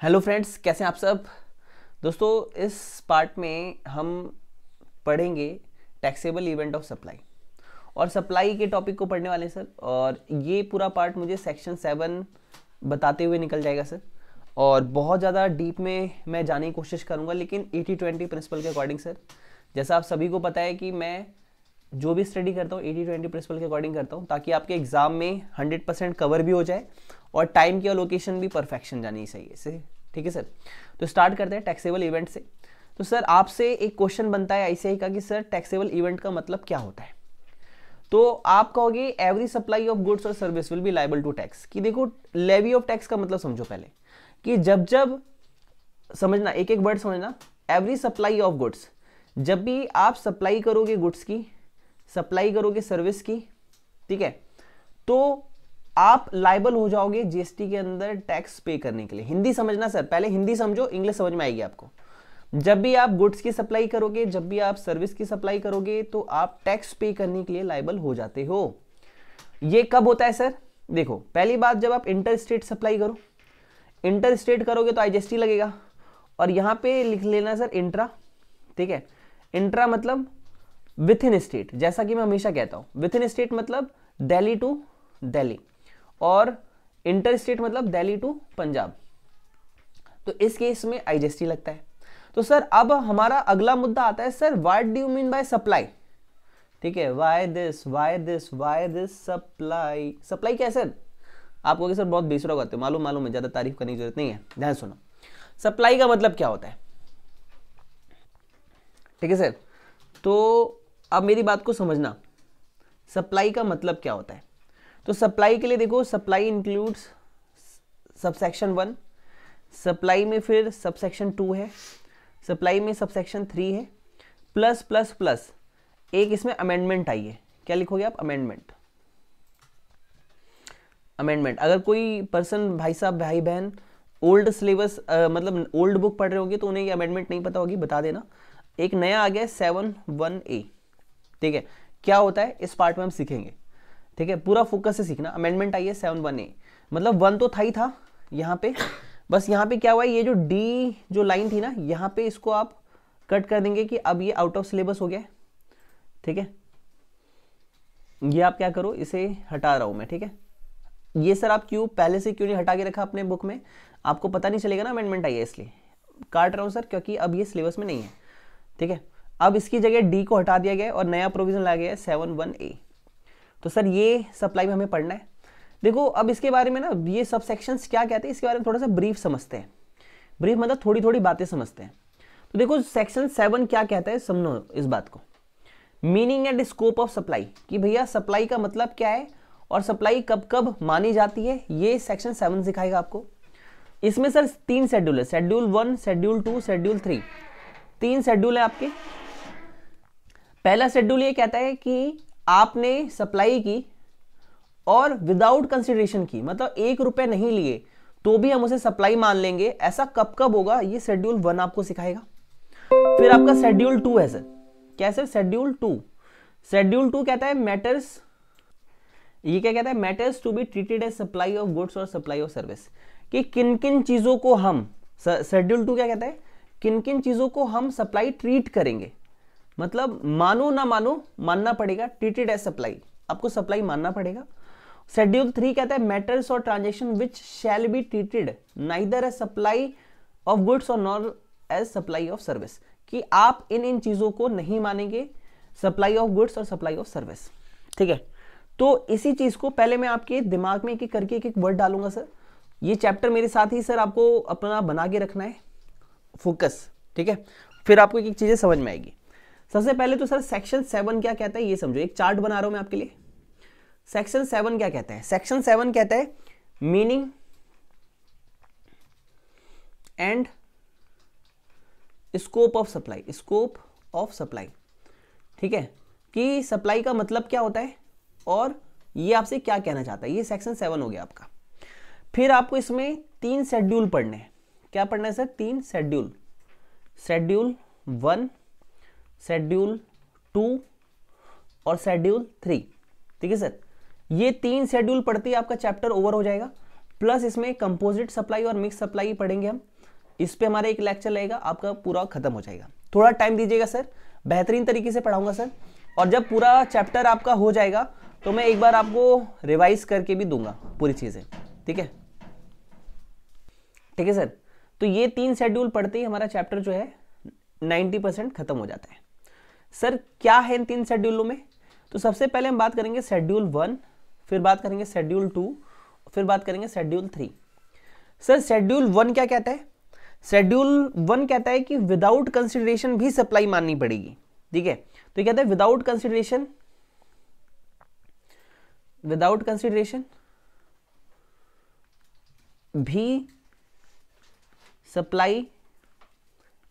Hello friends, कैसे हैं आप सब। दोस्तों, इस पार्ट में हम पढ़ेंगे टैक्सेबल इवेंट ऑफ सप्लाई और सप्लाई के टॉपिक को पढ़ने वाले हैं सर। और ये पूरा पार्ट मुझे सेक्शन 7 बताते हुए निकल जाएगा सर। और बहुत ज़्यादा डीप में मैं जाने की कोशिश करूँगा, लेकिन 80-20 प्रिंसिपल के अकॉर्डिंग सर। जैसा आप सभी को पता है कि मैं जो भी स्टडी करता हूँ 80-20 प्रिंसिपल के अकॉर्डिंग करता हूँ, ताकि आपके एग्जाम में 100% कवर भी हो जाए और टाइम की अलोकेशन भी परफेक्शन जानी चाहिए से। ठीक है सर, तो स्टार्ट करते हैं टैक्सेबल इवेंट से। तो सर, आपसे एक क्वेश्चन बनता है आईसीआई का कि सर टैक्सेबल इवेंट का मतलब क्या होता है। तो आप कहोगे एवरी सप्लाई ऑफ गुड्स और service will be liable to tax. कि देखो, लेवी ऑफ टैक्स का मतलब समझो पहले, कि जब जब समझना, एक एक वर्ड समझना। एवरी सप्लाई ऑफ गुड्स, जब भी आप सप्लाई करोगे गुड्स की, सप्लाई करोगे सर्विस की, ठीक है, तो आप लायबल हो जाओगे जीएसटी के अंदर टैक्स पे करने के लिए। हिंदी समझना सर, पहले हिंदी समझो, इंग्लिश समझ में आएगी आपको। जब भी आप गुड्स की सप्लाई करोगे, जब भी आप सर्विस की सप्लाई करोगे, तो आप टैक्स पे करने के लिए लायबल हो जाते हो। ये कब होता है सर? देखो, पहली बात, जब आप इंटर स्टेट सप्लाई करो, इंटर स्टेट करोगे तो आईजीएसटी लगेगा। और यहां पे लिख लेना सर इंट्रा। ठीक है, इंट्रा मतलब विथ इन स्टेट। जैसा कि मैं हमेशा कहता हूं, विथ इन स्टेट मतलब दिल्ली टू दिल्ली, और इंटर स्टेट मतलब दिल्ली टू पंजाब। तो इस केस में आईजीएसटी लगता है। तो सर, अब हमारा अगला मुद्दा आता है, sir what do you mean by supply. ठीक है, व्हाई दिस सप्लाई। सप्लाई क्या है सर? आप कहोगे सर बहुत बेसुरा करते हो, मालूम मालूम है, ज्यादा तारीफ करने की जरूरत नहीं है, ध्यान सुनो। सप्लाई का मतलब क्या होता है, ठीक है सर। तो अब मेरी बात को समझना, सप्लाई का मतलब क्या होता है। तो सप्लाई के लिए देखो, सप्लाई इंक्लूड्स सबसेक्शन 1, सप्लाई में फिर सबसेक्शन 2 है, सप्लाई में सबसेक्शन 3 है, प्लस प्लस प्लस एक इसमें अमेंडमेंट आई है। क्या लिखोगे आप? अमेंडमेंट। अमेंडमेंट, अगर कोई पर्सन, भाई साहब, भाई बहन, ओल्ड सिलेबस मतलब ओल्ड बुक पढ़ रहे होंगे तो उन्हें ये अमेंडमेंट नहीं पता होगी, बता देना। एक नया आ गया 7(1)(a). ठीक है, क्या होता है इस पार्ट में हम सीखेंगे। ठीक है, पूरा फोकस से सीखना। अमेंडमेंट आई है 7(1)(a), मतलब 1 तो था ही था यहाँ पे, बस यहाँ पे क्या हुआ, ये जो डी जो लाइन थी ना, यहाँ पे इसको आप कट कर देंगे कि अब ये आउट ऑफ सिलेबस हो गया। ठीक है, ये आप क्या करो, इसे हटा रहा हूं मैं। ठीक है, ये सर आप क्यों पहले से क्यों नहीं हटा के रखा अपने बुक में, आपको पता नहीं चलेगा ना अमेंडमेंट आई है, इसलिए काट रहा हूं सर, क्योंकि अब ये सिलेबस में नहीं है। ठीक है, अब इसकी जगह डी को हटा दिया गया और नया प्रोविजन लाया गया है 7(1)(a). तो सर ये सप्लाई में हमें पढ़ना है। देखो, अब इसके बारे में ना, ये सब सेक्शंस क्या कहते हैं, इसके बारे में थोड़ा सा ब्रीफ समझते हैं। ब्रीफ मतलब थोड़ी थोड़ी बातें समझते हैं। तो देखो, सेक्शन 7 क्या कहता है, समझो इस बात को। Meaning and scope of supply, कि भैया सप्लाई का मतलब क्या है और सप्लाई कब कब मानी जाती है, ये सेक्शन 7 सिखाएगा आपको। इसमें सर 3 शेड्यूल है, शेड्यूल 1, शेड्यूल 2, शेड्यूल 3। 3 शेड्यूल है आपके। पहला शेड्यूल ये कहता है कि आपने सप्लाई की और विदाउट कंसिडरेशन की, मतलब 1 रुपए नहीं लिए तो भी हम उसे सप्लाई मान लेंगे। ऐसा कब कब होगा, ये शेड्यूल 1 आपको सिखाएगा। फिर आपका शेड्यूल 2 है सर। कैसे? शेड्यूल 2, शेड्यूल 2 कहता है मैटर्स, ये क्या कहता है, matters to be treated as supply of goods और सप्लाई ऑफ सर्विस। कि किन किन चीजों को हम, शेड्यूल 2 क्या कहता है, किन किन चीजों को हम सप्लाई ट्रीट करेंगे, मतलब मानो ना मानो मानना पड़ेगा, ट्रीटेड एज सप्लाई, आपको सप्लाई मानना पड़ेगा। शेड्यूल 3 कहता है मैटर्स और transaction which shall be treated neither as supply of goods और nor as supply of service. कि आप इन इन चीजों को नहीं मानेंगे, सप्लाई ऑफ गुड्स और सप्लाई ऑफ सर्विस। ठीक है, तो इसी चीज को पहले मैं आपके दिमाग में एक एक करके एक एक वर्ड डालूंगा सर। ये चैप्टर मेरे साथ ही सर आपको अपना बना के रखना है, फोकस। ठीक है, फिर आपको एक एक चीजें समझ में आएगी। सबसे पहले तो सर सेक्शन 7 क्या कहता है ये समझो, एक चार्ट बना रहा हूं मैं आपके लिए। सेक्शन 7 क्या कहता है? सेक्शन 7 कहता है meaning and scope of supply, scope of supply. ठीक है, कि सप्लाई का मतलब क्या होता है और ये आपसे क्या कहना चाहता है, ये सेक्शन 7 हो गया आपका। फिर आपको इसमें 3 शेड्यूल पढ़ने हैं। क्या पढ़ना है सर? 3 शेड्यूल, शेड्यूल 1, शेड्यूल 2 और शेड्यूल 3। ठीक है सर, ये 3 शेड्यूल पढ़ते ही आपका चैप्टर ओवर हो जाएगा। प्लस इसमें कंपोजिट सप्लाई और मिक्स सप्लाई पढ़ेंगे हम। इस पे हमारा एक लेक्चर लगेगा, आपका पूरा खत्म हो जाएगा। थोड़ा टाइम दीजिएगा सर, बेहतरीन तरीके से पढ़ाऊंगा सर। और जब पूरा चैप्टर आपका हो जाएगा तो मैं एक बार आपको रिवाइज करके भी दूंगा पूरी चीजें, ठीक है? ठीक है सर। तो ये 3 शेड्यूल पढ़ते ही हमारा चैप्टर जो है 90% खत्म हो जाता है। सर क्या है इन 3 शेड्यूलों में? तो सबसे पहले हम बात करेंगे शेड्यूल 1, फिर बात करेंगे शेड्यूल 2, फिर बात करेंगे शेड्यूल 3। सर शेड्यूल 1 क्या कहता है? शेड्यूल 1 कहता है कि विदाउट कंसिडरेशन भी सप्लाई माननी पड़ेगी, ठीक है? तो ये कहता है विदाउट कंसिडरेशन भी सप्लाई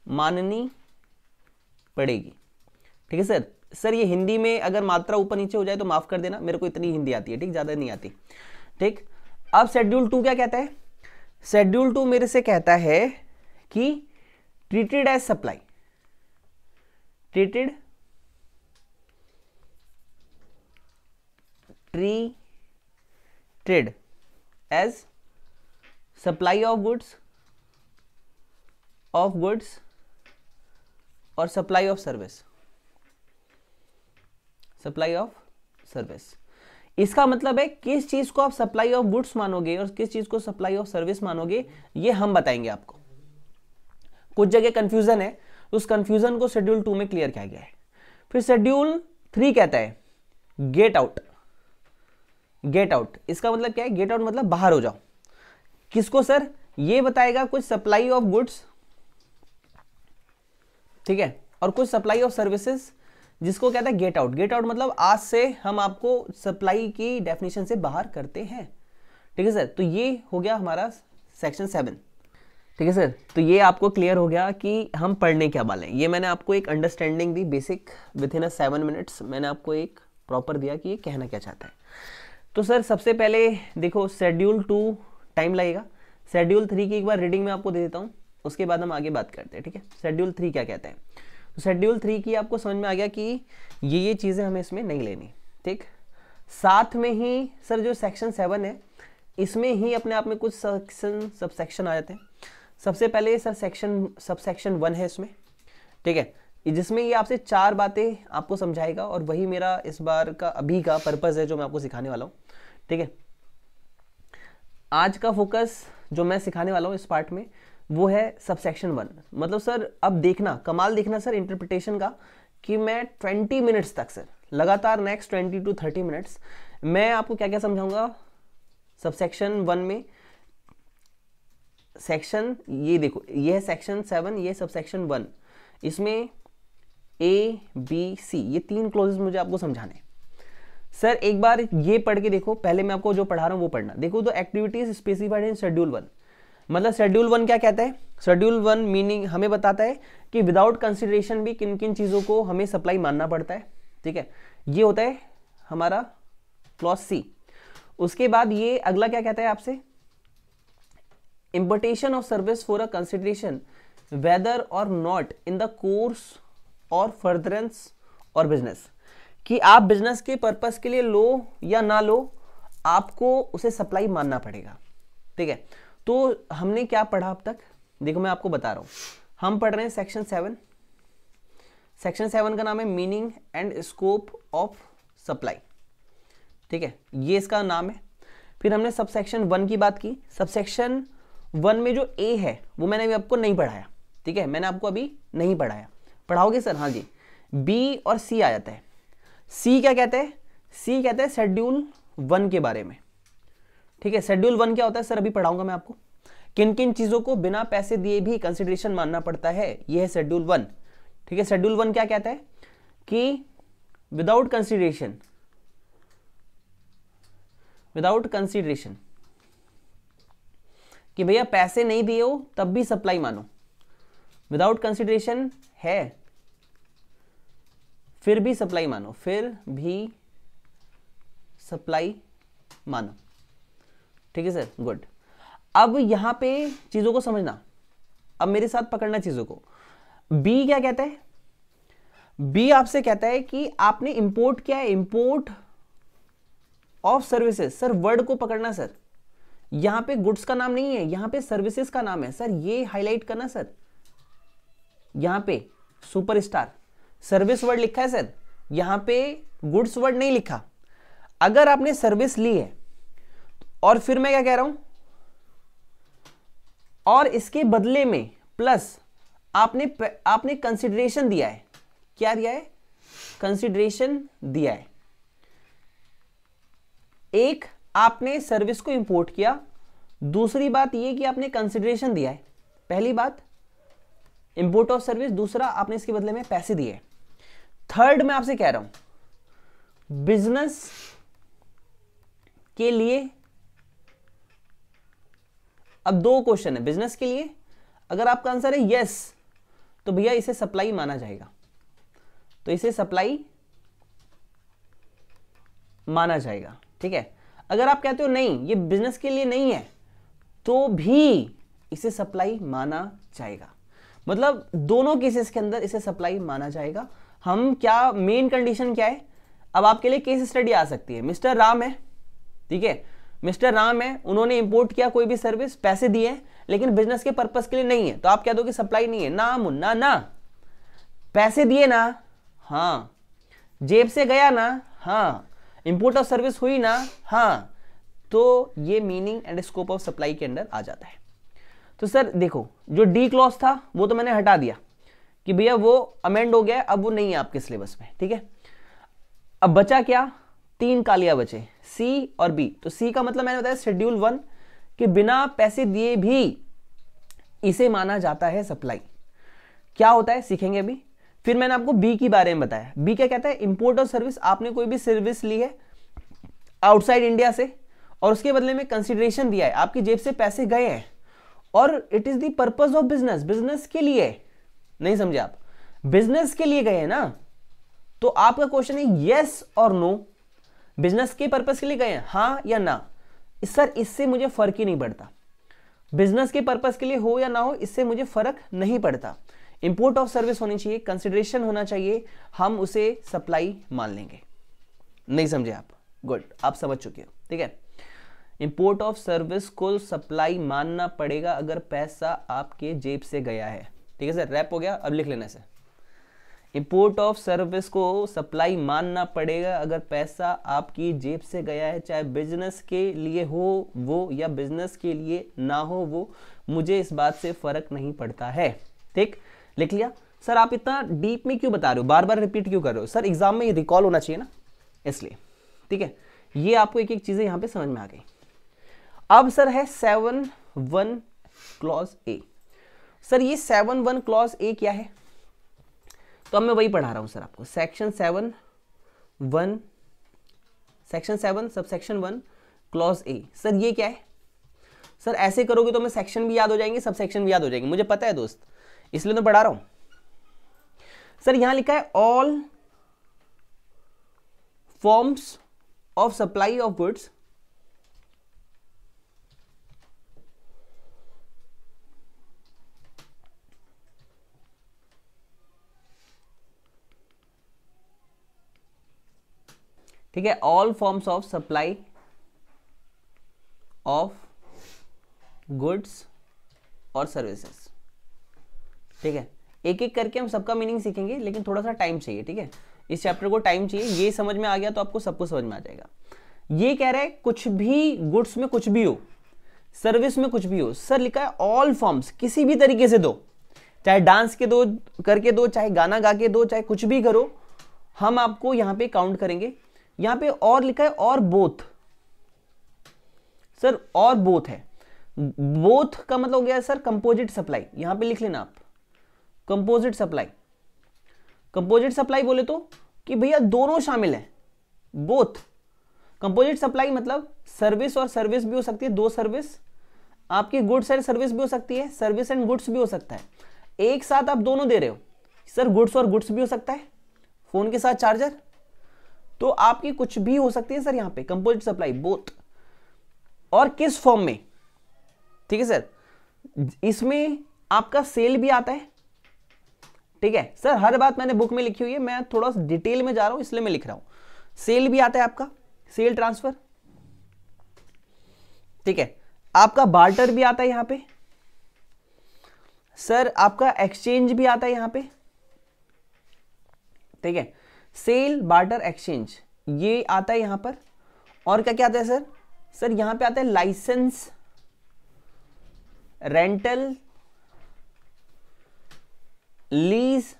माननी पड़ेगी, ठीक है सर। सर ये हिंदी में अगर मात्रा ऊपर नीचे हो जाए तो माफ कर देना, मेरे को इतनी हिंदी आती है, ठीक, ज्यादा नहीं आती, ठीक। अब शेड्यूल 2 क्या कहता है? शेड्यूल 2 मेरे से कहता है कि treated as supply, treated as supply of goods और सप्लाई ऑफ सर्विस, इसका मतलब है किस चीज को आप सप्लाई ऑफ गुड्स मानोगे और किस चीज को सप्लाई ऑफ सर्विस मानोगे, ये हम बताएंगे आपको। कुछ जगह कंफ्यूजन है, उस कंफ्यूजन को शेड्यूल 2 में क्लियर किया गया है। फिर शेड्यूल 3 कहता है गेट आउट। इसका मतलब क्या है? गेट आउट मतलब बाहर हो जाओ। किसको सर? ये बताएगा कुछ सप्लाई ऑफ गुड्स, ठीक है, और कुछ सप्लाई ऑफ सर्विसेज, जिसको कहता है गेट आउट। गेट आउट मतलब आज से हम आपको सप्लाई की डेफिनेशन से बाहर करते हैं, ठीक है सर। तो ये हो गया हमारा सेक्शन 7, ठीक है सर। तो ये आपको क्लियर हो गया कि हम पढ़ने क्या वाले हैं। ये मैंने आपको एक understanding the, basic with in 7 minutes मैंने आपको एक प्रॉपर दिया कि ये कहना क्या चाहता है। तो सर सबसे पहले देखो शेड्यूल 2 टाइम लगेगा, शेड्यूल 3 की एक बार रीडिंग में आपको दे देता हूँ, उसके बाद हम आगे बात करते हैं, ठीक है। शेड्यूल 3 क्या कहता है? तो शेड्यूल 3 की आपको समझ में आ गया कि ये चीज़ें हमें इसमें नहीं लेनी, ठीक। साथ में ही सर जो सेक्शन 7 है इसमें ही अपने आप में कुछ सबसेक्शन आ जाते हैं। सबसे पहले सर सबसेक्शन 1 है इसमें, ठीक है, जिसमें ये आपसे 4 बातें आपको समझाएगा और वही मेरा इस बार का अभी का पर्पस है जो मैं आपको सिखाने वाला हूँ, ठीक है। आज का फोकस जो मैं सिखाने वाला हूँ इस पार्ट में वो है सबसेक्शन 1। मतलब सर अब देखना, कमाल देखना सर इंटरप्रिटेशन का, कि मैं 20 मिनट्स तक सर लगातार नेक्स्ट 20 to 30 मिनट्स मैं आपको क्या क्या समझाऊंगा सबसेक्शन 1 में। सेक्शन ये देखो, ये है सेक्शन 7, ये सबसेक्शन 1, इसमें ABC ये 3 क्लोजेस मुझे आपको समझाने हैं। सर एक बार ये पढ़ के देखो, पहले मैं आपको जो पढ़ा रहा हूँ वो पढ़ना। देखो तो एक्टिविटीज स्पेसिफाइड इन शेड्यूल 1, मतलब शेड्यूल 1 क्या कहता है? शेड्यूल 1 मीनिंग हमें बताता है कि विदाउट कंसिडरेशन भी किन किन चीज़ों को हमें सप्लाई मानना पड़ता है, ठीक है। ये होता है हमारा क्लॉज C। उसके बाद ये अगला क्या कहता है आपसे? Importation of service for a consideration whether or not in the course or furtherance or business, कि आप बिजनेस के पर्पस के लिए लो या ना लो, आपको उसे सप्लाई मानना पड़ेगा, ठीक है। तो हमने क्या पढ़ा अब तक? देखो मैं आपको बता रहा हूं, हम पढ़ रहे हैं सेक्शन 7। सेक्शन 7 का नाम है meaning and scope of supply, ठीक है, ये इसका नाम है। फिर हमने सबसेक्शन 1 की बात की। सबसेक्शन 1 में जो A है वो मैंने अभी आपको नहीं पढ़ाया, ठीक है, मैंने आपको अभी नहीं पढ़ाया। पढ़ाओगे सर? हाँ जी। B और C आ जाता है। C क्या कहता है? C कहता है शेड्यूल 1 के बारे में, ठीक है। शेड्यूल 1 क्या होता है सर? अभी पढ़ाऊंगा मैं आपको। किन किन चीजों को बिना पैसे दिए भी कंसिडरेशन मानना पड़ता है, ये है शेड्यूल 1, ठीक है। शेड्यूल 1 क्या कहता है कि विदाउट कंसिडरेशन कि भैया पैसे नहीं दिए हो तब भी सप्लाई मानो। विदाउट कंसिडरेशन है फिर भी सप्लाई मानो, ठीक है सर, गुड। अब यहां पे चीजों को समझना, अब मेरे साथ पकड़ना चीजों को। बी क्या कहता है? बी आपसे कहता है कि आपने इंपोर्ट किया है, import of services. Sir word को पकड़ना सर, यहां पे गुड्स का नाम नहीं है, यहां पे सर्विसेज का नाम है सर, ये हाईलाइट करना सर। यहां पे सुपरस्टार सर्विस वर्ड लिखा है सर, यहां पे गुड्स वर्ड नहीं लिखा। अगर आपने सर्विस ली है और फिर मैं क्या कह रहा हूं, और इसके बदले में प्लस आपने कंसिडरेशन दिया है, क्या दिया है, कंसिडरेशन दिया है। एक आपने सर्विस को इंपोर्ट किया, दूसरी बात यह कि आपने कंसिडरेशन दिया है। पहली बात इंपोर्ट ऑफ सर्विस, दूसरा आपने इसके बदले में पैसे दिए। थर्ड मैं आपसे कह रहा हूं बिजनेस के लिए, अब दो क्वेश्चन है बिजनेस के लिए, अगर आपका आंसर है यस तो भैया इसे सप्लाई माना जाएगा, तो इसे सप्लाई माना जाएगा, ठीक है। अगर आप कहते हो नहीं ये बिजनेस के लिए नहीं है तो भी इसे सप्लाई माना जाएगा। मतलब दोनों केसेस के अंदर इसे सप्लाई माना जाएगा। हम क्या मेन कंडीशन क्या है, अब आपके लिए केस स्टडी आ सकती है। मिस्टर राम है, ठीक है, मिस्टर राम है, उन्होंने इंपोर्ट किया कोई भी सर्विस, पैसे दिए, लेकिन बिजनेस के पर्पस के लिए नहीं है, तो आप कह दो कि सप्लाई नहीं है। ना मुन्ना ना, पैसे दिए ना, हाँ, जेब से गया ना, हाँ, इंपोर्ट ऑफ सर्विस हुई ना, हाँ, तो ये meaning and scope of supply के अंदर आ जाता है। तो सर देखो जो डी क्लॉज था वो तो मैंने हटा दिया कि भैया वो अमेंड हो गया, अब वो नहीं है आपके सिलेबस में, ठीक है। अब बचा क्या, तीन कालिया बचे, सी और बी। तो सी का मतलब मैंने बताया शेड्यूल 1 कि बिना पैसे दिए भी इसे माना जाता है सप्लाई। क्या होता है सीखेंगे अभी। फिर मैंने आपको बी के बारे में बताया। बी क्या कहता है, इंपोर्ट और सर्विस, आपने कोई भी सर्विस ली है आउटसाइड इंडिया से और उसके बदले में कंसिडरेशन दिया है, आपकी जेब से पैसे गए हैं और it is the purpose of business, business के लिए, नहीं समझे आप, बिजनेस के लिए गए हैं ना, तो आपका क्वेश्चन है यस और नो, बिजनेस के पर्पस के लिए गए हैं, हाँ या ना। सर इससे मुझे फर्क ही नहीं पड़ता, बिजनेस के पर्पस के लिए हो या ना हो इससे मुझे फर्क नहीं पड़ता। इंपोर्ट ऑफ सर्विस होनी चाहिए, कंसिडरेशन होना चाहिए, हम उसे सप्लाई मान लेंगे। नहीं समझे आप, गुड, आप समझ चुके हो, ठीक है। इंपोर्ट ऑफ सर्विस को सप्लाई मानना पड़ेगा अगर पैसा आपके जेब से गया है, ठीक है सर, रैप हो गया, अब लिख लेना से। इंपोर्ट ऑफ सर्विस को सप्लाई मानना पड़ेगा अगर पैसा आपकी जेब से गया है, चाहे बिजनेस के लिए हो वो या बिजनेस के लिए ना हो वो, मुझे इस बात से फर्क नहीं पड़ता है, ठीक। लिख लिया। सर आप इतना डीप में क्यों बता रहे हो, बार बार रिपीट क्यों कर रहे हो, सर एग्जाम में रिकॉल होना चाहिए ना, इसलिए, ठीक है। ये आपको एक एक चीजें यहां पे समझ में आ गई। अब सर है 7(1) क्लॉज ए। सर ये 7(1) क्लॉज ए क्या है, तो अब मैं वही पढ़ा रहा हूं सर आपको। Section 7 subsection 1 clause A. Sir ये क्या है, सर ऐसे करोगे तो मैं सेक्शन भी याद हो जाएंगे, सब सेक्शन भी याद हो जाएंगे, मुझे पता है दोस्त, इसलिए तो पढ़ा रहा हूं। सर यहां लिखा है all forms of supply of goods ठीक है, all forms of supply of goods और सर्विसेज, ठीक है। एक एक करके हम सबका मीनिंग सीखेंगे, लेकिन थोड़ा सा टाइम चाहिए, ठीक है। इस चैप्टर को टाइम चाहिए, ये समझ में आ गया तो आपको सब कुछ समझ में आ जाएगा। ये कह रहा है कुछ भी गुड्स में कुछ भी हो, सर्विस में कुछ भी हो। सर लिखा है ऑल फॉर्म्स, किसी भी तरीके से दो, चाहे डांस के दो करके दो, चाहे गाना गा के दो, चाहे कुछ भी करो, हम आपको यहां पे काउंट करेंगे। यहां पे और लिखा है और बोथ, सर और बोथ है, बोथ का मतलब हो गया सर कंपोजिट सप्लाई, यहां पे लिख लेना आप कंपोजिट सप्लाई। कंपोजिट सप्लाई बोले तो कि भैया दोनों शामिल हैं, बोथ। कंपोजिट सप्लाई मतलब सर्विस और सर्विस भी हो सकती है, दो सर्विस, आपकी गुड्स एंड सर्विस भी हो सकती है, सर्विस एंड गुड्स भी हो सकता है, एक साथ आप दोनों दे रहे हो। सर गुड्स और गुड्स भी हो सकता है, फोन के साथ चार्जर, तो आपकी कुछ भी हो सकती है सर यहां पे कंपोजिट सप्लाई बोथ। और किस फॉर्म में, ठीक है सर, इसमें आपका सेल भी आता है, ठीक है सर, हर बात मैंने बुक में लिखी हुई है, मैं थोड़ा डिटेल में जा रहा हूं इसलिए मैं लिख रहा हूं। सेल भी आता है आपका, सेल ट्रांसफर, ठीक है। आपका बार्टर भी आता है यहां पे सर, आपका एक्सचेंज भी आता है यहां पे, ठीक है, सेल बार्टर एक्सचेंज ये आता है यहां पर। और क्या क्या आता है सर? सर यहां पे आता है लाइसेंस, रेंटल, लीज,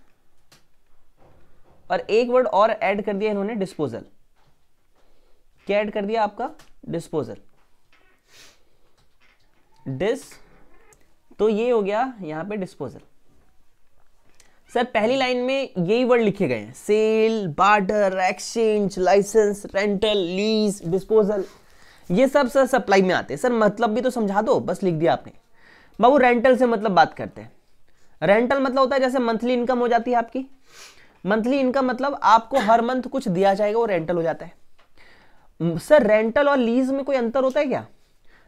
और एक वर्ड और ऐड कर दिया इन्होंने, डिस्पोजल। क्या ऐड कर दिया आपका? डिस्पोजल, तो ये हो गया यहां पे डिस्पोजल। सर पहली लाइन में यही वर्ड लिखे गए हैं, sale, barter, exchange, licence, rental, lease, disposal, ये सब सर सप्लाई में आते हैं। सर मतलब भी तो समझा दो, बस लिख दिया आपने। बाबू रेंटल से मतलब बात करते हैं। रेंटल मतलब होता है जैसे मंथली इनकम हो जाती है आपकी, मंथली इनकम मतलब आपको हर मंथ कुछ दिया जाएगा, वो रेंटल हो जाता है। सर रेंटल और लीज में कोई अंतर होता है क्या?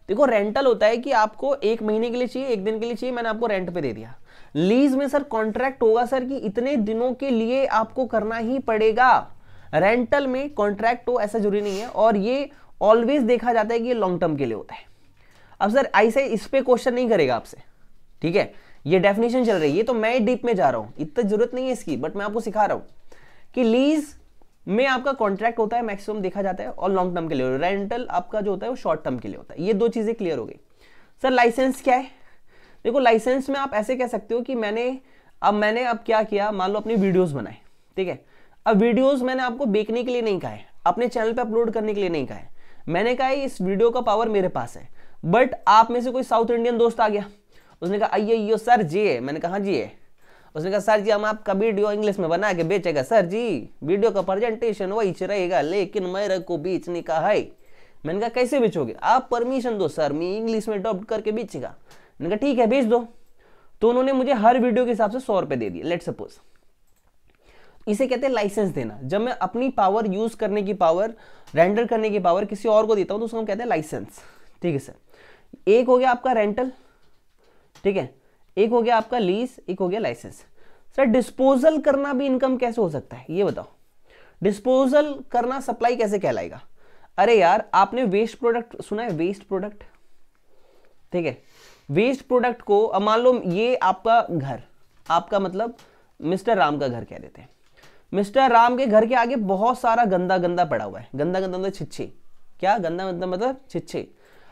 देखो रेंटल होता है कि आपको एक महीने के लिए चाहिए, एक दिन के लिए चाहिए, मैंने आपको रेंट पे दे दिया। लीज में सर कॉन्ट्रैक्ट होगा सर कि इतने दिनों के लिए आपको करना ही पड़ेगा। रेंटल में कॉन्ट्रैक्ट हो ऐसा जरूरी नहीं है, और ये ऑलवेज देखा जाता है कि ये लॉन्ग टर्म के लिए होता है। अब सर ऐसे इस पे क्वेश्चन नहीं करेगा आपसे, ठीक है, ये डेफिनेशन चल रही है, तो मैं डीप में जा रहा हूं, इतना जरूरत नहीं है इसकी, बट मैं आपको सिखा रहा हूं कि लीज में आपका कॉन्ट्रैक्ट होता है, मैक्सिमम देखा जाता है, और लॉन्ग टर्म के लिए। रेंटल आपका जो होता है वो शॉर्ट टर्म के लिए होता है। ये दो चीजें क्लियर हो गई। सर लाइसेंस क्या है? देखो लाइसेंस में आप ऐसे कह सकते हो कि मैंने अब क्या किया, मान लो अपनी वीडियोस बनाए, ठीक है, अब वीडियोस मैंने आपको बेचने के लिए नहीं कहा है, अपने चैनल पे अपलोड करने के लिए नहीं कहा है, मैंने कहा है इस वीडियो का पावर मेरे पास है। बट आप में से कोई साउथ इंडियन दोस्त आ गया, उसने कहा आइए सर जी है, मैंने कहा जी है, उसने कहा सर जी हम आपका वीडियो इंग्लिश में बना के बेचेगा, सर जी वीडियो का प्रेजेंटेशन वही रहेगा, लेकिन मेरे को बेचने का है। मैंने कहा कैसे बेचोगे? आप परमिशन दो सर, मैं इंग्लिश में डब करके बेचेगा। मैंने कहा ठीक है बेच दो। तो उन्होंने मुझे हर वीडियो के हिसाब से 100 रुपए दे दिए, लेट सपोज। इसे कहते हैं लाइसेंस देना। जब मैं अपनी पावर यूज करने की पावर, रेंडर करने की पावर किसी और को देता हूं तो उसको हम कहते हैं लाइसेंस, ठीक है सर। एक हो गया आपका रेंटल, ठीक है, एक हो गया आपका लीज, एक हो गया लाइसेंस। सर डिस्पोजल करना भी इनकम कैसे हो सकता है ये बताओ? डिस्पोजल करना सप्लाई कैसे कहलाएगा? अरे यार आपने वेस्ट प्रोडक्ट सुना है, वेस्ट प्रोडक्ट, ठीक है, वेस्ट प्रोडक्ट को अब मान लो ये आपका घर, आपका मतलब मिस्टर राम का घर कह देते हैं, मिस्टर राम के घर के आगे बहुत सारा गंदा गंदा पड़ा हुआ है, गंदा गंदा मतलब छिच्छे, क्या गंदा मतलब छिच्छे,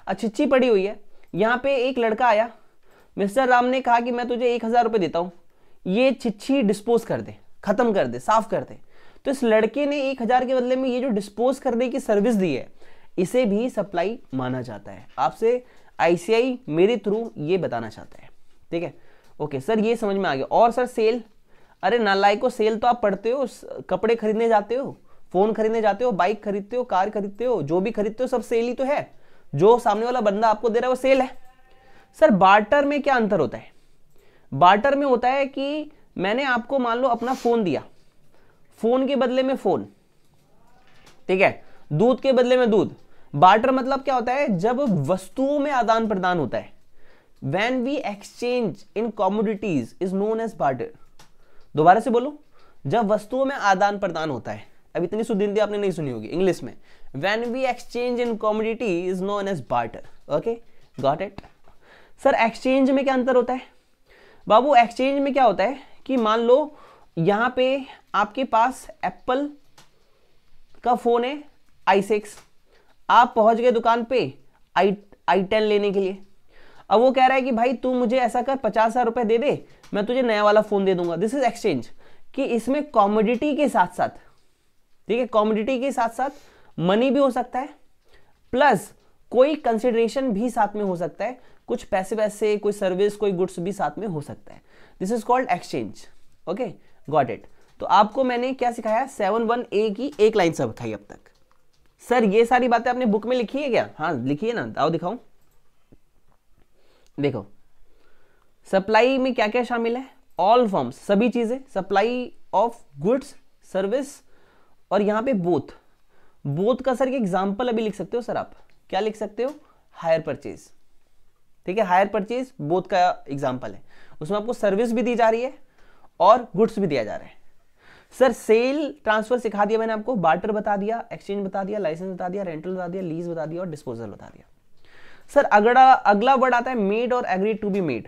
छिच्छी पड़ी हुई है। यहां पे एक लड़का आया, मिस्टर राम ने कहा कि मैं तुझे 1000 रुपए देता हूं, ये छिच्छी डिस्पोज कर दे, खत्म कर दे, साफ कर दे। तो इस लड़के ने 1000 के बदले में ये जो डिस्पोज करने की सर्विस दी है, इसे भी सप्लाई माना जाता है। आपसे आईसीआई मेरे थ्रू ये बताना चाहता है, ठीक है, ओके सर ये समझ में आ गया। और सर सेल, अरे नालायको सेल तो आप पढ़ते हो, कपड़े खरीदने जाते हो, फोन खरीदने जाते हो, बाइक खरीदते हो, कार खरीदते हो, जो भी खरीदते हो सब सेल ही तो है। जो सामने वाला बंदा आपको दे रहा है वो सेल है। सर बार्टर में क्या अंतर होता है? बार्टर में होता है कि मैंने आपको मान लो अपना फोन दिया, फोन के बदले में फोन, ठीक है, दूध के बदले में दूध। बार्टर मतलब क्या होता है? जब वस्तुओं में आदान प्रदान होता है, when we exchange in commodities is known as barter। दोबारा से बोलो, जब वस्तुओं में आदान प्रदान होता है, अब इतनी शुद्ध हिंदी आपने नहीं सुनी होगी इंग्लिश में, when we exchange in commodity is known as barter। Okay got it. Sir exchange में क्या अंतर होता है? बाबू एक्सचेंज में क्या होता है कि मान लो यहां पे आपके पास एप्पल का फोन है i6, आप पहुंच गए दुकान पे i10 लेने के लिए। अब वो कह रहा है कि भाई तू मुझे ऐसा कर 50,000 रुपए दे दे, मैं तुझे नया वाला फोन दे दूंगा। दिस इज एक्सचेंज, कि इसमें कॉमोडिटी के साथ साथ, ठीक है, कॉमोडिटी के साथ साथ मनी भी हो सकता है, प्लस कोई कंसिडरेशन भी साथ में हो सकता है, कुछ पैसे वैसे, कोई सर्विस, कोई गुड्स भी साथ में हो सकता है। This is called exchange. Okay got it. तो आपको मैंने क्या सिखाया? 7(1)(a) की एक लाइन सब सिखाई अब तक। सर ये सारी बातें आपने बुक में लिखी है क्या? हाँ लिखी है ना, आओ दिखाऊं। देखो सप्लाई में क्या क्या शामिल है? ऑल फॉर्म्स, सभी चीजें, सप्लाई ऑफ गुड्स, सर्विस, और यहां पे बोथ। बोथ का सर एक एग्जांपल अभी लिख सकते हो सर, आप क्या लिख सकते हो? हायर परचेज, ठीक है, हायर परचेज बोथ का एग्जांपल है। उसमें आपको सर्विस भी दी जा रही है और गुड्स भी दिया जा रहा है। सर सेल ट्रांसफर सिखा दिया मैंने आपको, बार्टर बता दिया, एक्सचेंज बता दिया, लाइसेंस बता दिया, रेंटल बता दिया, लीज बता दिया और डिस्पोजल बता दिया। सर अगला वर्ड आता है मेड और agree to be made.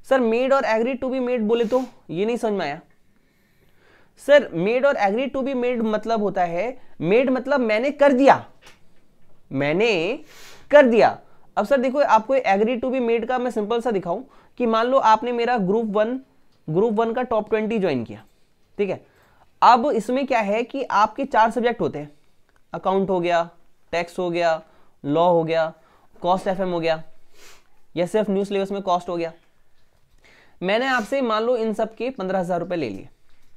Sir made और एग्री टू बी मेड बोले तो ये नहीं समझ में आया। सर मेड और एग्री टू बी मेड मतलब होता है, मेड मतलब मैंने कर दिया, मैंने कर दिया। अब सर देखो आपको एग्री टू बी मेड का मैं सिंपल सा दिखाऊं कि मान लो आपने मेरा ग्रुप वन का टॉप 20 ज्वाइन किया, ठीक है। अब इसमें क्या है कि आपके 4 सब्जेक्ट होते हैं, अकाउंट हो गया, टैक्स हो गया, लॉ हो गया, कॉस्ट एफएम हो गया, या सिर्फ न्यू सिलेबस में कॉस्ट हो गया। मैंने आपसे मान लो इन सब के 15,000 रुपए ले लिए,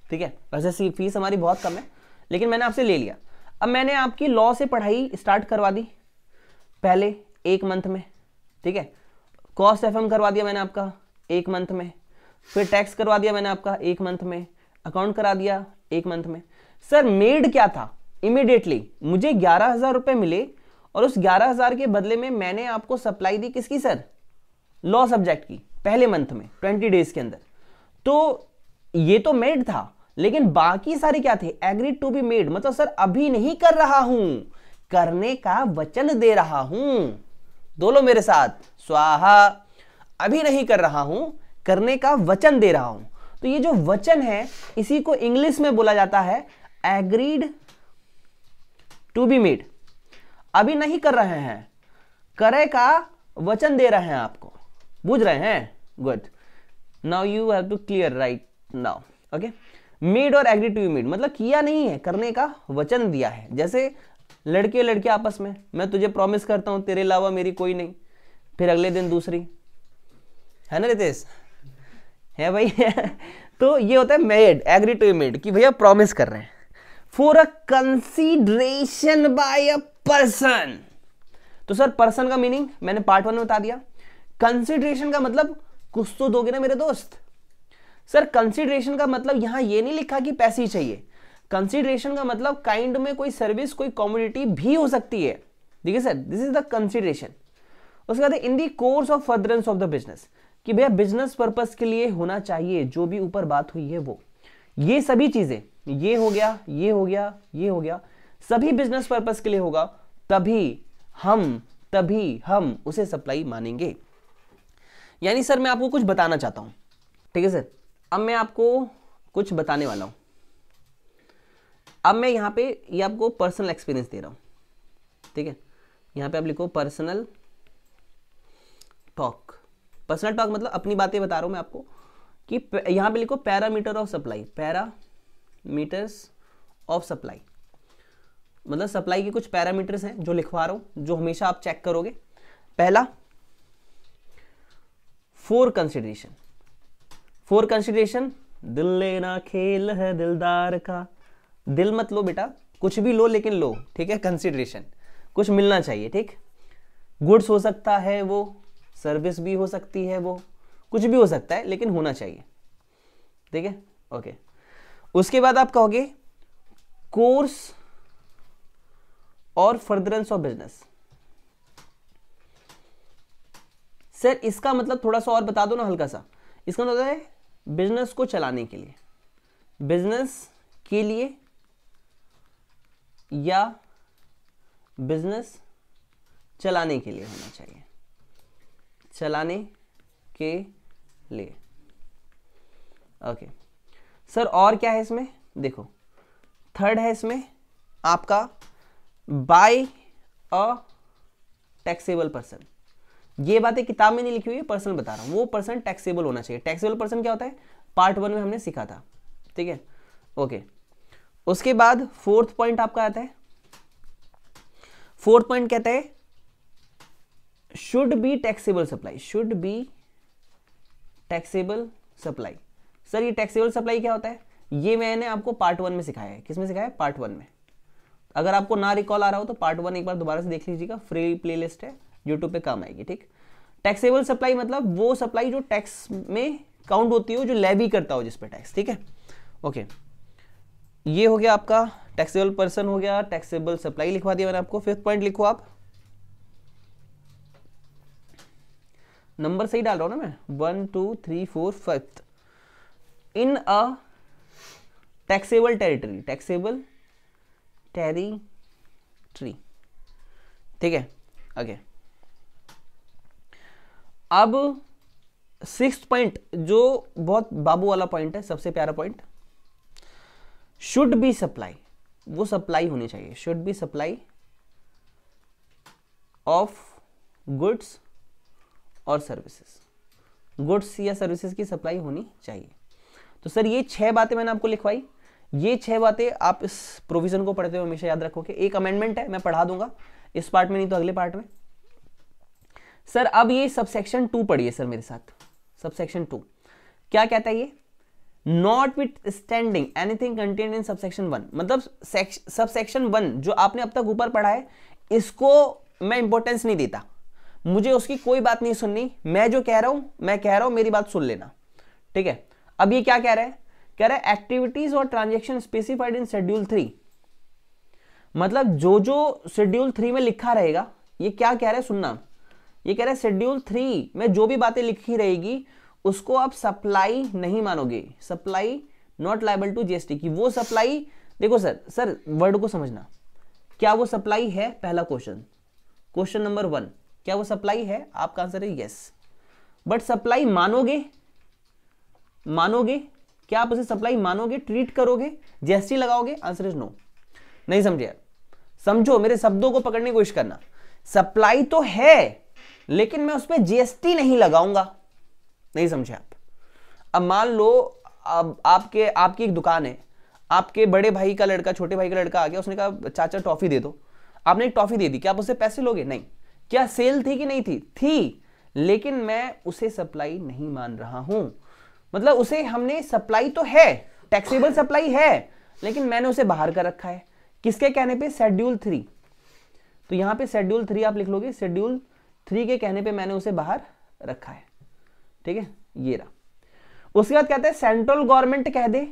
ठीक है। वैसे फीस हमारी बहुत कम है, लेकिन मैंने आपसे ले लिया। अब मैंने आपकी लॉ से पढ़ाई स्टार्ट करवा दी पहले 1 मंथ में, ठीक है। कॉस्ट एफएम करवा दिया मैंने आपका 1 मंथ में, फिर टैक्स करवा दिया मैंने आपका 1 मंथ में, अकाउंट करा दिया 1 मंथ में। सर मेड क्या था, इमीडिएटली मुझे 11,000 रुपए मिले और उस 11,000 के बदले में मैंने आपको सप्लाई दी किसकी सर, लॉ सब्जेक्ट की, पहले मंथ में 20 डेज के अंदर। तो ये तो मेड था, लेकिन बाकी सारे क्या थे, एग्री टू बी मेड। मतलब सर अभी नहीं कर रहा हूं, करने का वचन दे रहा हूं। बोलो मेरे साथ, स्वाहा। अभी नहीं कर रहा हूं, करने का वचन दे रहा हूं। तो ये जो वचन है इसी को इंग्लिश में बोला जाता है एग्रीड टू बी मेड। अभी नहीं कर रहे हैं, करे का वचन दे रहे हैं आपको, बुझ रहे हैं? Good, now you have to clear right now, okay. Made और एग्री टू बी मेड मतलब किया नहीं है, करने का वचन दिया है। जैसे लड़के लड़के आपस में, मैं तुझे प्रॉमिस करता हूं तेरे अलावा मेरी कोई नहीं, फिर अगले दिन दूसरी, है ना रितेश, है भाई तो ये होता है made, agree to be made, कि भैया प्रॉमिस कर रहे हैं। For a consideration by a person. तो सर पर्सन का मीनिंग मैंने पार्ट 1 में बता दिया। कंसीडरेशन का मतलब कुछ तो दोगे ना मेरे दोस्त। सर कंसीडरेशन का मतलब यहां ये नहीं लिखा कि पैसे ही चाहिए। कंसीडरेशन का मतलब काइंड में कोई सर्विस, कोई कमोडिटी भी हो सकती है, ठीक है sir, this is the consideration. उसके बाद in the course of furtherance of the business, कि भैया बिजनेस पर्पस के लिए होना चाहिए, जो भी ऊपर बात हुई है वो, ये सभी चीजें, ये हो गया, ये हो गया, ये हो गया, सभी बिजनेस पर्पस के लिए होगा, तभी हम उसे सप्लाई मानेंगे। यानी सर मैं आपको कुछ बताना चाहता हूं, ठीक है सर। अब मैं आपको कुछ बताने वाला हूं। अब मैं यहां पे ये आपको पर्सनल एक्सपीरियंस दे रहा हूं, ठीक है। यहां पे आप लिखो पर्सनल टॉक। पर्सनल टॉक मतलब अपनी बातें बता रहा हूं मैं आपको, कि यहां पे लिखो parameter of supply, parameters of supply. मतलब सप्लाई के कुछ पैरामीटर्स हैं जो लिखवा रहा हूं, जो हमेशा आप चेक करोगे। पहला, फॉर कंसिडरेशन। फॉर कंसिडरेशन, दिल लेना खेल है दिलदार का। दिल मत लो बेटा, कुछ भी लो लेकिन लो, ठीक है। कंसिडरेशन, कुछ मिलना चाहिए, ठीक। गुड्स हो सकता है वो, सर्विस भी हो सकती है वो, कुछ भी हो सकता है, लेकिन होना चाहिए, ठीक है, ओके। उसके बाद आप कहोगे course or furtherance of business. Sir इसका मतलब थोड़ा सा और बता दो ना हल्का सा। इसका मतलब है बिजनेस को चलाने के लिए, बिजनेस के लिए या बिजनेस चलाने के लिए होना चाहिए, चलाने के लिए, ओके। सर और क्या है इसमें, देखो थर्ड है इसमें आपका बाय अ टैक्सेबल पर्सन। ये बातें किताब में नहीं लिखी हुई है, पर्सन बता रहा हूं। वो पर्सन टैक्सेबल होना चाहिए। टैक्सेबल पर्सन क्या होता है, पार्ट 1 में हमने सीखा था, ठीक है, ओके। उसके बाद फोर्थ पॉइंट आपका आता है, फोर्थ पॉइंट कहता है should be taxable supply, should be taxable supply. Sir ये टैक्सेबल सप्लाई क्या होता है, ये मैंने आपको पार्ट 1 में सिखाया है। किसमें सिखाया है, पार्ट 1 में। अगर आपको ना रिकॉल आ रहा हो तो पार्ट 1 एक बार दोबारा से देख लीजिएगा, फ्री प्लेलिस्ट है, यूट्यूब पे काम आएगी, ठीक। टैक्सेबल सप्लाई मतलब वो सप्लाई जो टैक्स में काउंट होती हो, जो लेवी करता हो जिस पे टैक्स, ठीक है, ओके। ये हो गया आपका टैक्सेबल पर्सन हो गया, टैक्सेबल सप्लाई लिखवा दिया मैंने आपको। फिफ्थ पॉइंट लिखो आप, नंबर सही डाल रहा हूं ना मैं, 1 2 3 4 5। इन a taxable territory, taxable territory, ठीक है, ओके। अब 6th पॉइंट जो बहुत बाबू वाला पॉइंट है, सबसे प्यारा पॉइंट, शुड बी सप्लाई, वो सप्लाई होनी चाहिए, should be supply of goods और सर्विसेज, गुड्स या सर्विसेज की सप्लाई होनी चाहिए। तो सर ये 6 बातें मैंने आपको लिखवाई, ये 6 बातें आप इस प्रोविजन को पढ़ते हुए हमेशा याद रखोगे। एक अमेंडमेंट है, मैं पढ़ा दूंगा इस पार्ट में, नहीं तो अगले पार्ट में। सर अब ये सबसेक्शन 2 पढ़िए सर मेरे साथ, सबसेक्शन 2 क्या कहता है ये, not with standing anything contained in subsection 1, मतलब सबसेक्शन 1 जो आपने अब तक ऊपर पढ़ा है इसको मैं इंपॉर्टेंस नहीं देता, मुझे उसकी कोई बात नहीं सुननी, मैं जो कह रहा हूं मैं कह रहा हूं, मेरी बात सुन लेना, ठीक है। अब ये क्या कह रहा है, कह रहा है एक्टिविटीज और ट्रांजैक्शन स्पेसिफाइड इन शेड्यूल 3, मतलब जो जो शेड्यूल 3 में लिखा रहेगा, ये क्या कह रहा है सुनना, ये कह रहा है शेड्यूल 3 में जो भी बातें लिखी रहेगी उसको आप सप्लाई नहीं मानोगे, supply not liable to GST की, वो सप्लाई, देखो सर वर्ड को समझना, क्या वो सप्लाई है, पहला क्वेश्चन, क्वेश्चन नंबर 1, क्या वो सप्लाई है, आपका आंसर है यस, बट सप्लाई मानोगे, मानोगे क्या आप उसे सप्लाई मानोगे, ट्रीट करोगे, जीएसटी लगाओगे, आंसर इज नो। नहीं समझे यार, समझो मेरे शब्दों को पकड़ने की कोशिश करना, सप्लाई तो है लेकिन मैं उस पर जीएसटी नहीं लगाऊंगा, नहीं समझे आप। अब मान लो अब आपकी एक दुकान है, आपके बड़े भाई का लड़का छोटे भाई का लड़का आ गया, उसने कहा चाचा टॉफी दे दो, आपने एक टॉफी दे दी, क्या आप उससे पैसे लोगे, नहीं। क्या सेल थी कि नहीं थी, थी, लेकिन मैं उसे सप्लाई नहीं मान रहा हूं, मतलब उसे हमने सप्लाई तो है, टैक्सेबल सप्लाई है, लेकिन मैंने उसे बाहर कर रखा है, किसके कहने पे, शेड्यूल 3, तो यहां पे शेड्यूल 3 आप लिख लोगे, शेड्यूल 3 के कहने पे मैंने उसे बाहर रखा है, ठीक है, ये रहा। उसके बाद कहते हैं सेंट्रल गवर्नमेंट कह दे,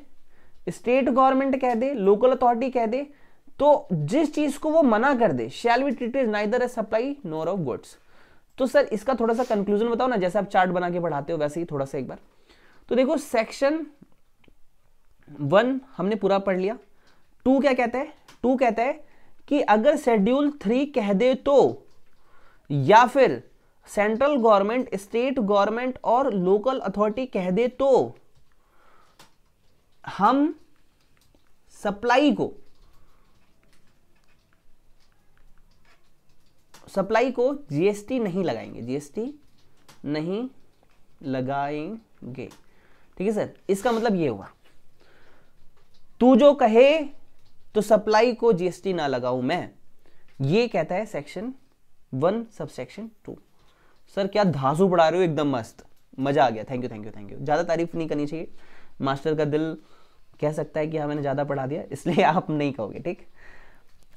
स्टेट गवर्नमेंट कह दे, लोकल अथॉरिटी कह दे, तो जिस चीज को वो मना कर दे, shall be treated neither as supply nor of goods. तो सर इसका थोड़ा सा कंक्लूजन बताओ ना, जैसे आप चार्ट बना के पढ़ाते हो वैसे ही थोड़ा सा एक बार। तो देखो सेक्शन 1 हमने पूरा पढ़ लिया, 2 क्या कहता है, 2 कहता है कि अगर शेड्यूल 3 कह दे तो, या फिर सेंट्रल गवर्नमेंट, स्टेट गवर्नमेंट और लोकल अथॉरिटी कह दे तो हम सप्लाई को जीएसटी नहीं लगाएंगे, जीएसटी नहीं लगाएंगे, ठीक है सर। इसका मतलब ये हुआ, तू जो कहे तो सप्लाई को जीएसटी ना लगाऊं मैं, ये कहता है सेक्शन 1 सबसेक्शन 2। सर क्या धांसू पढ़ा रहे हो, एकदम मस्त, मजा आ गया, thank you thank you thank you. ज्यादा तारीफ नहीं करनी चाहिए, मास्टर का दिल कह सकता है कि हाँ मैंने ज्यादा पढ़ा दिया, इसलिए आप नहीं कहोगे, ठीक।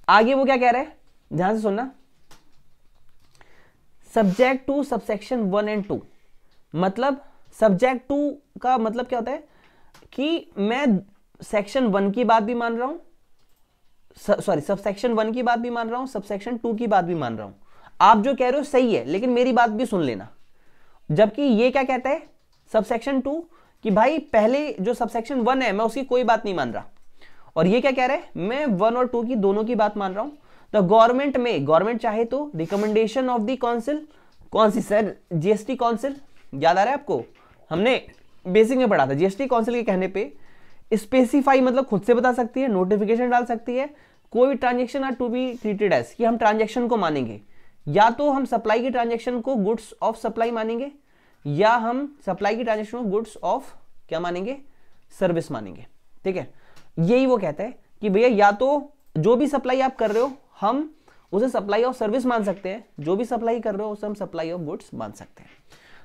आगे वो क्या कह रहा है, ध्यान से सुनना, सब्जेक्ट टू सबसेक्शन 1 एंड 2, मतलब सब्जेक्ट 2 का मतलब क्या होता है कि मैं सेक्शन 1 की बात भी मान रहा हूं, सॉरी सबसेक्शन 1 की बात भी मान रहा हूं, सबसेक्शन 2 की बात भी मान रहा हूं, आप जो कह रहे हो सही है, लेकिन मेरी बात भी सुन लेना। जबकि ये क्या कहता है सबसेक्शन 2 कि भाई पहले जो सबसेक्शन 1 है मैं उसकी कोई बात नहीं मान रहा, और ये क्या कह रहा है, मैं 1 और 2 की दोनों की बात मान रहा हूं। द गवर्नमेंट में, गवर्नमेंट चाहे तो रिकमेंडेशन ऑफ द काउंसिल, कौन सी सर, जीएसटी काउंसिल, याद आ रहा है आपको, हमने बेसिक में पढ़ा था, जीएसटी काउंसिल के कहने पे स्पेसिफाई मतलब खुद से बता सकती है, नोटिफिकेशन डाल सकती है, कोई transaction are to be treated as, कि हम ट्रांजेक्शन को मानेंगे, या तो हम सप्लाई की ट्रांजेक्शन को गुड्स ऑफ सप्लाई मानेंगे, या हम सप्लाई की ट्रांजेक्शन को गुड्स ऑफ क्या मानेंगे, सर्विस मानेंगे, ठीक है। यही वो कहता है कि भैया या तो जो भी सप्लाई आप कर रहे हो हम उसे सप्लाई ऑफ सर्विस मान सकते हैं, जो भी सप्लाई कर रहे हो उसे हम सप्लाई ऑफ गुड्स मान सकते हैं।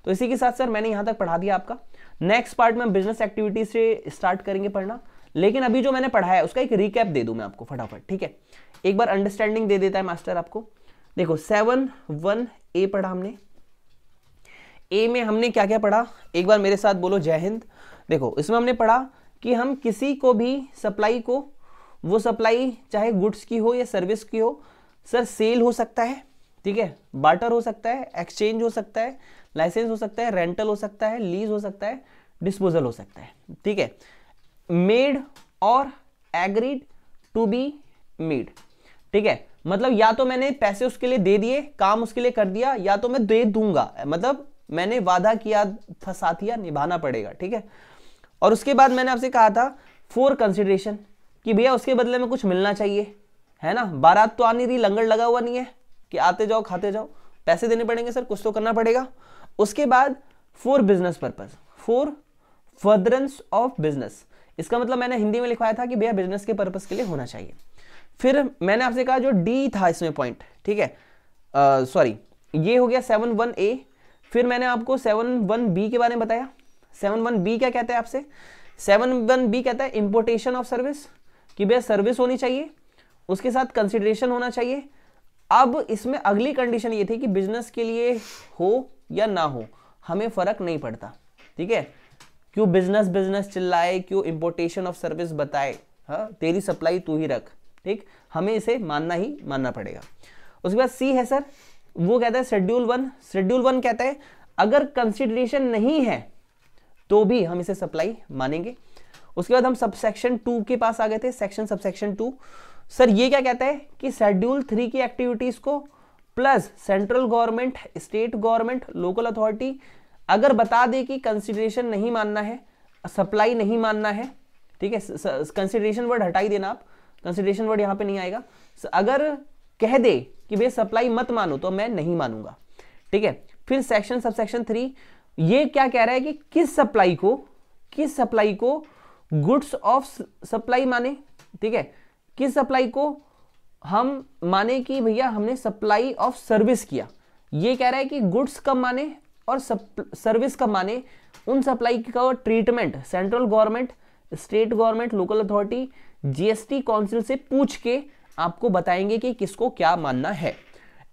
तो इसी के साथ सर मैंने यहां तक पढ़ा दिया आपका। नेक्स्ट पार्ट में बिजनेस एक्टिविटी से स्टार्ट करेंगे पढ़ना, लेकिन अभी जो मैंने पढ़ा है उसका एक रिकैप दे दूं मैं आपको फटाफट, ठीक है, एक बार अंडरस्टैंडिंग दे देता है मास्टर आपको। देखो 7(1)(a) पढ़ा हमने, ए में हमने क्या क्या पढ़ा, एक बार मेरे साथ बोलो जय हिंद। देखो इसमें हमने पढ़ा कि हम किसी को भी सप्लाई को, वो सप्लाई चाहे गुड्स की हो या सर्विस की हो, सर सेल हो सकता है, ठीक है, बार्टर हो सकता है, एक्सचेंज हो सकता है, लाइसेंस हो सकता है, रेंटल हो सकता है, लीज हो सकता है, डिस्पोजल हो सकता है, ठीक है, मेड और एग्रीड टू बी मेड, ठीक है, मतलब या तो मैंने पैसे उसके लिए दे दिए, काम उसके लिए कर दिया, या तो मैं दे दूंगा, मतलब मैंने वादा किया था साथिया निभाना पड़ेगा, ठीक है। और उसके बाद मैंने आपसे कहा था फॉर कंसिडरेशन कि भैया उसके बदले में कुछ मिलना चाहिए, है ना। बारात तो आ नहीं रही, लंगर लगा हुआ नहीं है कि आते जाओ खाते जाओ, पैसे देने पड़ेंगे सर, कुछ तो करना पड़ेगा। उसके बाद for business purpose, for furtherance of business, इसका मतलब मैंने हिंदी में लिखवाया था कि भैया बिजनेस के पर्पज के लिए होना चाहिए। फिर मैंने आपसे कहा जो डी था इसमें पॉइंट, ठीक है, सॉरी ये हो गया 7(1)(a). फिर मैंने आपको 7(1)(b) के बारे में बताया। 7(1)(b) क्या कहता है आपसे, 7(1)(b) कहता है इंपोर्टेशन ऑफ सर्विस, कि भैया सर्विस होनी चाहिए, उसके साथ कंसिडरेशन होना चाहिए। अब इसमें अगली कंडीशन ये थी कि बिजनेस के लिए हो या ना हो हमें फर्क नहीं पड़ता, ठीक है। क्यों बिजनेस बिजनेस चिल्लाए, क्यों इंपोर्टेशन ऑफ सर्विस बताए, हाँ तेरी सप्लाई तू ही रख, ठीक, हमें इसे मानना ही मानना पड़ेगा। उसके बाद सी है सर, वो कहता है शेड्यूल 1। शेड्यूल 1 कहता है अगर कंसिडरेशन नहीं है तो भी हम इसे सप्लाई मानेंगे। उसके बाद हम सबसेक्शन 2 के पास आ गए थे, सेक्शन सबसेक्शन 2। सर ये क्या कहता है कि शेड्यूल 3 की एक्टिविटीज को plus central government, state government, local authority अगर बता दे कि कंसिडरेशन नहीं मानना है, सप्लाई नहीं मानना है, ठीक है, कंसिडरेशन वर्ड हटाई देना आप, कंसिडरेशन वर्ड यहां पे नहीं आएगा। अगर कह दे कि भैया सप्लाई मत मानो तो मैं नहीं मानूंगा, ठीक है। फिर सेक्शन सबसेक्शन 3 ये क्या कह रहा है कि किस सप्लाई को गुड्स ऑफ सप्लाई माने, ठीक है, किस सप्लाई को हम माने कि भैया हमने सप्लाई ऑफ सर्विस किया। ये कह रहा है कि गुड्स कब माने और सर्विस कब माने, उन सप्लाई का treatment central government, state government, local authority, GST council से पूछ के आपको बताएंगे कि किसको क्या मानना है।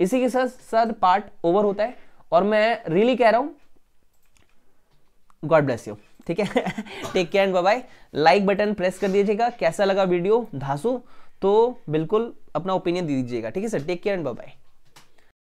इसी के साथ पार्ट ओवर होता है और मैं रियली कह रहा हूं गॉड ब्लेस यू, ठीक है। Take care and bye bye. Like button press कर दीजिएगा, कैसा लगा वीडियो धांसू तो बिल्कुल अपना ओपिनियन दे दीजिएगा, ठीक है sir. Take care and bye bye.